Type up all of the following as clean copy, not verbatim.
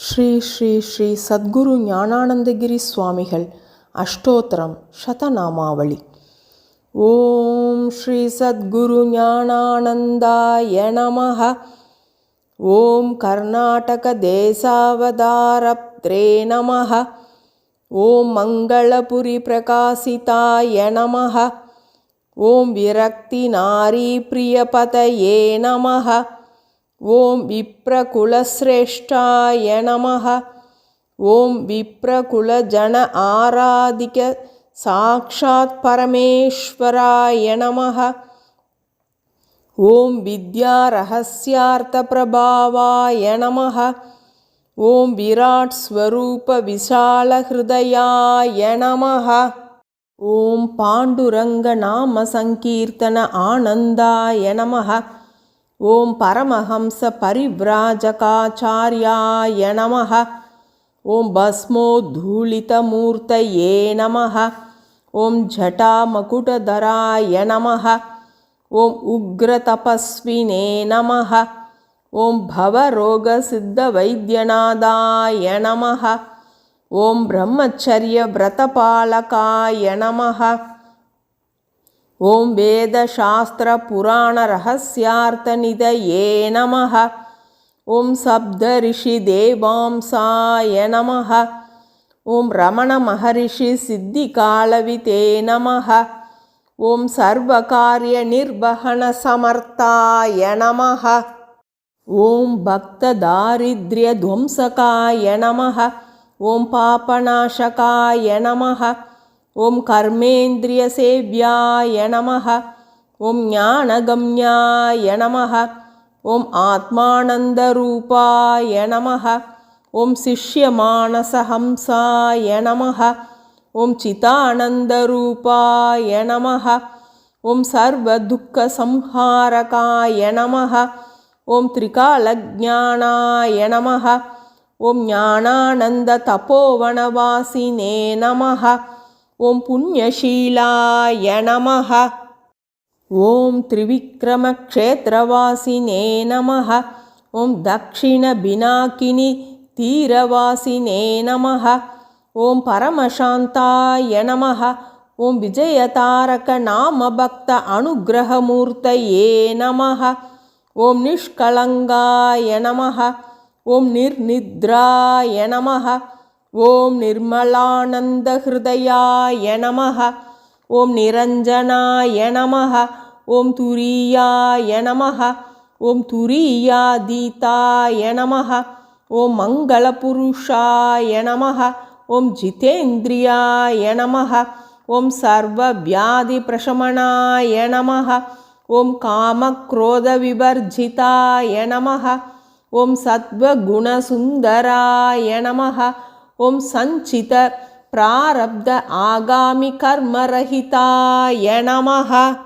ஸ்ரீ ஸ்ரீ ஸ்ரீ சத்குரு ஞானானந்தகிரி சுவாமிகள் அஷ்டோத்திரம் சதநாமாவளி. ஓம் ஸ்ரீ சத்குரு ஞானானந்தாய நமஹ. ஓம் கர்நாடக தேசாவதாரப்த்ரே நமஹ. ஓம் மங்களபுரி பிரகாசிதாய நமஹ. ஓம் விரக்தி நாரி பிரியபதயே நமஹ. ஓம் விப்ரகுலஸ்ரேஷ்டாய நமஹ. ஓம் விப்ரகுலஜன ஆராதிக சாக்ஷாத் பரமேஸ்வராய நமஹ. ஓம் வித்யா ரகசியார்த்த பிரபாவாய நமஹ. ஓம் விராட் ஸ்வரூப விசால ஹிருதயாய நமஹ. ஓம் பாண்டுரங்க நாம சங்கீர்த்தன ஆனந்தாய நமஹ. ஓம் பரமஹம்ச பரிவ்ராஜகாச்சார்யாய நமஹ. ஓம் பஸ்மோத்தூளிதமூர்த்தயே நமஹ. ஓம் ஜட்டாமகுடதராய நமஹ. ஓம் உக்ரதபஸ்வினே நமஹ. ஓம் பவரோகசித்தவைத்யநாதாய நமஹ. ஓம் பிரம்மச்சரிய விரதபாலகாய நமஹ. ஓம் வேதசாஸ்திர புராண ரகசியார்த்தநிதயே நமஹ. ஓம் சப்த ரிஷி தேவாம்சாய நமஹ. ஓம் ரமண மகரிஷி சித்திகாலவிதே நமஹ. ஓம் சர்வகாரிய நிர்வஹண சமர்த்தாய நமஹ. ஓம் பக்த தாரித்ர்ய துவம்சகாய நமஹ. ஓம் பாபநாசகாய நமஹ. ஓம் கர்மேந்திரிய சேவ்யாய நமஹ. ஓம் ஞானகம்யாய நமஹ. ஓம் ஆத்மானந்தரூபாய நமஹ. ஓம் சிஷ்யமானசஹம்சாய நமஹ. ஓம் சிதானந்தரூபாய நமஹ. ஓம் சர்வதுக்கசம்ஹாரகாய நமஹ. ஓம் திரிகாலஜானாய நமஹ. ஓம் ஞானானந்த தபோவனவாசினே நமஹ. ஓம் புண்ணியசீலாய நமஹ. ஓம் திரிவிக்ரமக்ஷேத்திரவாசினே நமஹ. ஓம் தக்ஷிணபினாகினி தீரவாசினே நமஹ. ஓம் பரமசாந்தாய நமஹ. ஓம் விஜயதாரக நாமபக்த அனுகிரகமூர்த்தயே நமஹ. ஓம் நிஷ்கலங்காய நமஹ. ஓம் நிர்நித்ராய நமஹ. ஓம் நிர்மலானந்த ஹிருதயாய நமஹ. ஓம் நிரஞ்சனாய நமஹ. ஓம் துரியாய நமஹ. ஓம் துரியாதீதாய நமஹ. ஓம் மங்களபுருஷாய நமஹ. ஓம் ஜிதேந்திரியாய நமஹ. ஓம் சர்வவியாதி பிரசமனாய நமஹ. ஓம் காமக்ரோதவிவர்ஜிதாய நமஹ. ஓம் சத்வகுணசுந்தராய நமஹ. ஓம் சஞ்சித பிராரப்த ஆகாமி கர்மரஹிதாய நமஹ.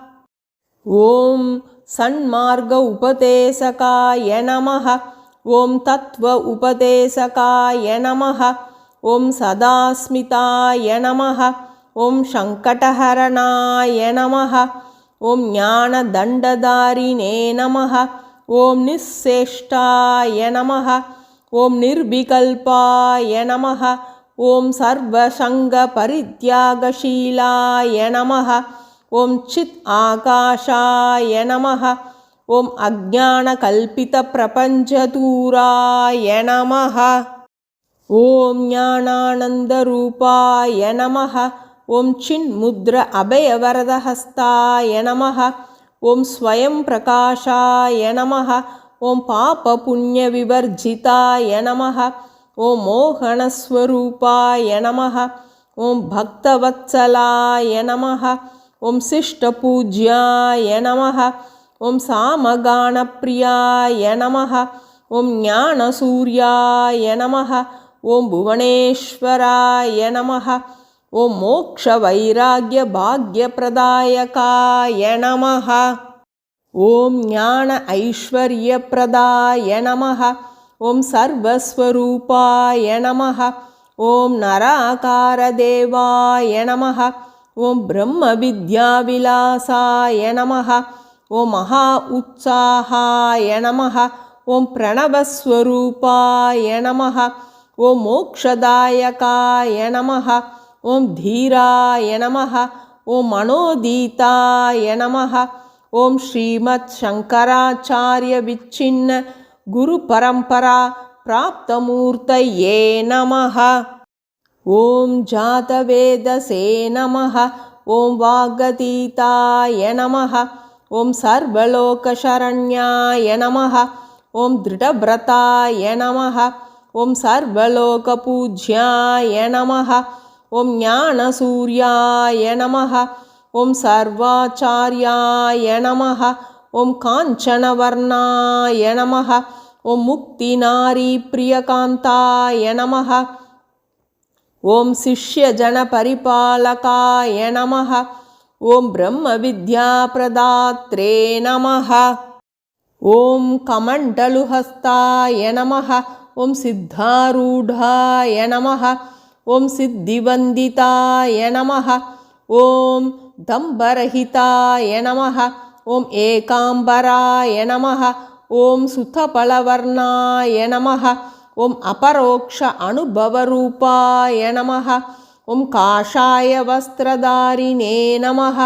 ஓம் சன்மார்க உபதேசகாய நமஹ. ஓம் தத்வ உபதேசகாய நமஹ. ஓம் சதாஸ்மிதாய நமஹ. ஓம் சங்கடஹரணாய நமஹ. ஓம் ஞானதண்டதாரிணே நமஹ. ஓம் நிஸ்ஸேஷ்டாய நமஹ. ஓம் நிர்விகல்பாய நமஹ. ஓம் சர்வசங்க பரித்யாகசீலாய நமஹ. ஓம் சித் ஆகாஷாய நமஹ. ஓம் அஜ்ஞானகல்பித பிரபஞ்சதூராய நமஹ. ஓம் ஞானானந்தரூபாய நமஹ. ஓம் சின்முத்ர அபயவரதஹஸ்தாய நமஹ. ஓம் ஸ்வயம் பிரகாஷாய நமஹ. ஓம் பாப புண்ணிய விவர்ஜிதாய நமஹ. ஓம் மோகனஸ்வரூபாய நமஹ. ஓம் பக்தவத்சலாய நமஹ. ஓம் சிஷ்டபூஜ்யாய நமஹ. ஓம் சாமகானப்பிரியாய நமஹ. ஓம் ஞானசூர்யாய நமஹ. ஓம் புவனேஸ்வராய நமஹ. ஓம் மோக்ஷவைராக்ய பாக்யப்பிரதாயகாய நமஹ. ஓம் ஞான ஐஸ்வர்யப்பிரதாய நமஹ. ஓம் சர்வஸ்வரூபாய நமஹ. ஓம் நராகாரதேவாய நமஹ. ஓம் பிரம்ம வித்யாவிலாசாய நமஹ. ஓம் மகா உற்சாகாய நமஹ. ஓம் பிரணவஸ்வரூபாய நமः ஓம் மோக்ஷதாயகாய நமः ஓம் தீராய நமः ஓம் மனோதீதாய நமः ஓம் ஸ்ரீமத் சங்கராச்சாரிய விச்சின்ன குரு பரம்பரா பிராப்தமூர்த்தயே நமः ஓம் ஜாதவேதசே நமः ஓம் வாகதீதாய நமः ஓம் சர்வலோகசரண்யாய நமः ஓம் திருடவ்ரதாய நமः ஓம் சர்வலோகபூஜ்யாய நமः ஓம் ஞானசூர்யாய நமः ஓம் சர்வாச்சார்யாய நமः ஓம் காஞ்சனவர்ணாய நமः ஓம் முக்திநாரீப்ரியகாந்தாய நமः ஓம் சிஷ்யஜனபரிபாலகாய நமः ஓம் பிரம்மவித்யாப்ரதாத்ரே நமः ஓம் கமண்டலுஹஸ்தாய நமः ஓம் சித்தாரூடாய நமः ஓம் சித்திவந்திதாய நமः ஓம் தம்பரஹிதாய நமः ஓம் ஏகாம்பராய நமः ஓம் சுதபலவர்ணாய நமः ஓம் அபரோக்ஷ அனுபவரூபாய நமः ஓம் காஷாய வஸ்திரதாரிணே நமः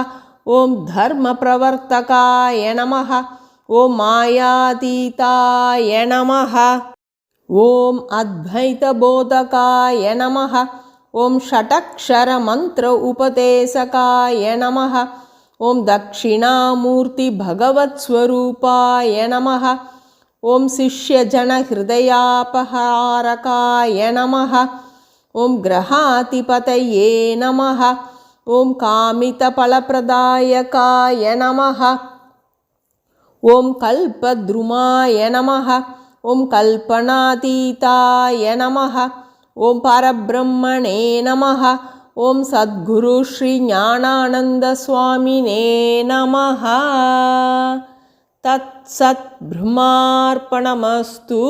ஓம் தர்மபிரவர்த்தகாய நமः ஓம் மாயாதீதாய நமः ஓம் அத்வைதபோதகாய நமः ஓம் ஷடக்ஷர மந்திர உபதேசகாய நமः ஓம் தக்ஷிணாமூர்த்தி பகவத்ஸ்வரூபாய நமः ஓம் சிஷ்யஜனஹிருதயாபஹாரகாய நமः ஓம் கிரகாதிபதயே நமः ஓம் காமிதபலப்பிரதாயகாய நமः ஓம் கல்பத்ருமாய நமः ஓம் கல்பனாதீதாய நமः ஓம் பரபிரம்மணே நமः ஓம் சத்குரு ஸ்ரீ ஞானானந்த சுவாமினே நமः தத் சத் பிரம்மார்ப்பணமஸ்து.